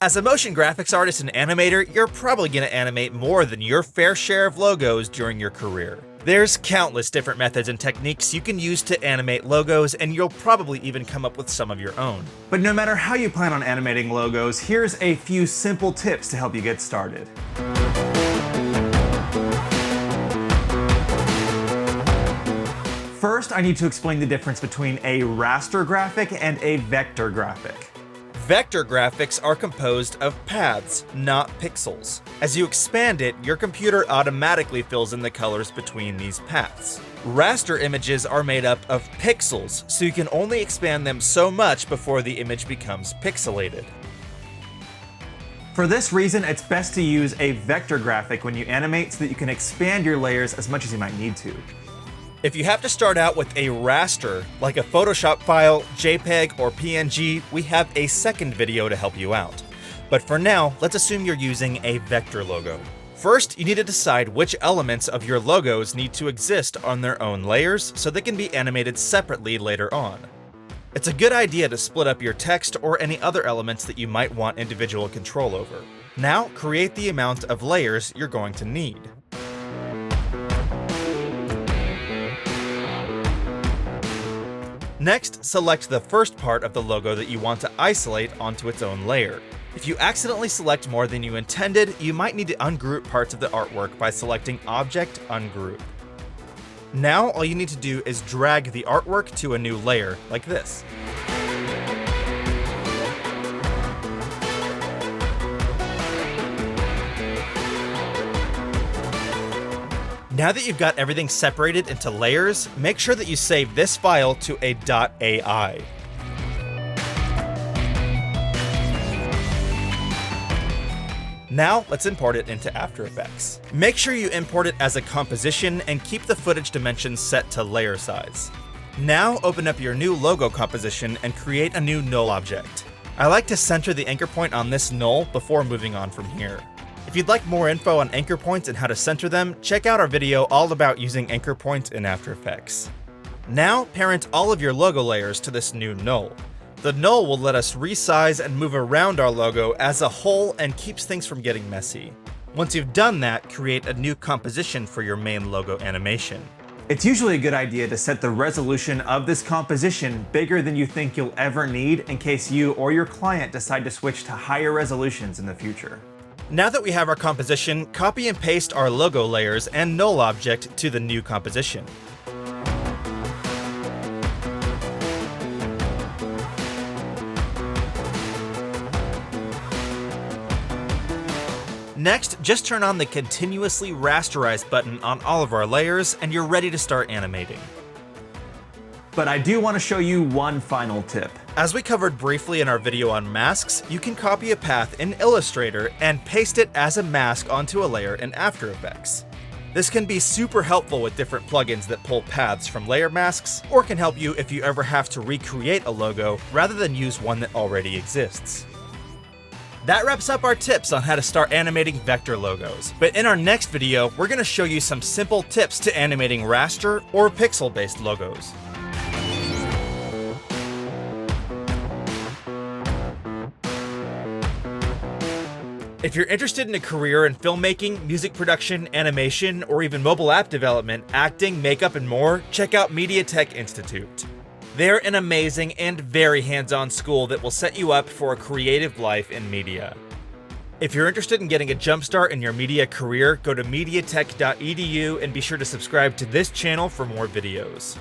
As a motion graphics artist and animator, you're probably going to animate more than your fair share of logos during your career. There's countless different methods and techniques you can use to animate logos, and you'll probably even come up with some of your own. But no matter how you plan on animating logos, here's a few simple tips to help you get started. First, I need to explain the difference between a raster graphic and a vector graphic. Vector graphics are composed of paths, not pixels. As you expand it, your computer automatically fills in the colors between these paths. Raster images are made up of pixels, so you can only expand them so much before the image becomes pixelated. For this reason, it's best to use a vector graphic when you animate so that you can expand your layers as much as you might need to. If you have to start out with a raster, like a Photoshop file, JPEG, or PNG, we have a second video to help you out. But for now, let's assume you're using a vector logo. First, you need to decide which elements of your logos need to exist on their own layers so they can be animated separately later on. It's a good idea to split up your text or any other elements that you might want individual control over. Now, create the amount of layers you're going to need. Next, select the first part of the logo that you want to isolate onto its own layer. If you accidentally select more than you intended, you might need to ungroup parts of the artwork by selecting Object Ungroup. Now, all you need to do is drag the artwork to a new layer, like this. Now that you've got everything separated into layers, make sure that you save this file to a .ai. Now, let's import it into After Effects. Make sure you import it as a composition and keep the footage dimensions set to layer size. Now, open up your new logo composition and create a new null object. I like to center the anchor point on this null before moving on from here. If you'd like more info on anchor points and how to center them, check out our video all about using anchor points in After Effects. Now, parent all of your logo layers to this new null. The null will let us resize and move around our logo as a whole and keeps things from getting messy. Once you've done that, create a new composition for your main logo animation. It's usually a good idea to set the resolution of this composition bigger than you think you'll ever need in case you or your client decide to switch to higher resolutions in the future. Now that we have our composition, copy and paste our logo layers and null object to the new composition. Next, just turn on the continuously rasterize button on all of our layers and you're ready to start animating. But I do want to show you one final tip. As we covered briefly in our video on masks, you can copy a path in Illustrator and paste it as a mask onto a layer in After Effects. This can be super helpful with different plugins that pull paths from layer masks, or can help you if you ever have to recreate a logo rather than use one that already exists. That wraps up our tips on how to start animating vector logos. But in our next video, we're going to show you some simple tips to animating raster or pixel-based logos. If you're interested in a career in filmmaking, music production, animation, or even mobile app development, acting, makeup, and more, check out MediaTech Institute. They're an amazing and very hands-on school that will set you up for a creative life in media. If you're interested in getting a jumpstart in your media career, go to mediatech.edu and be sure to subscribe to this channel for more videos.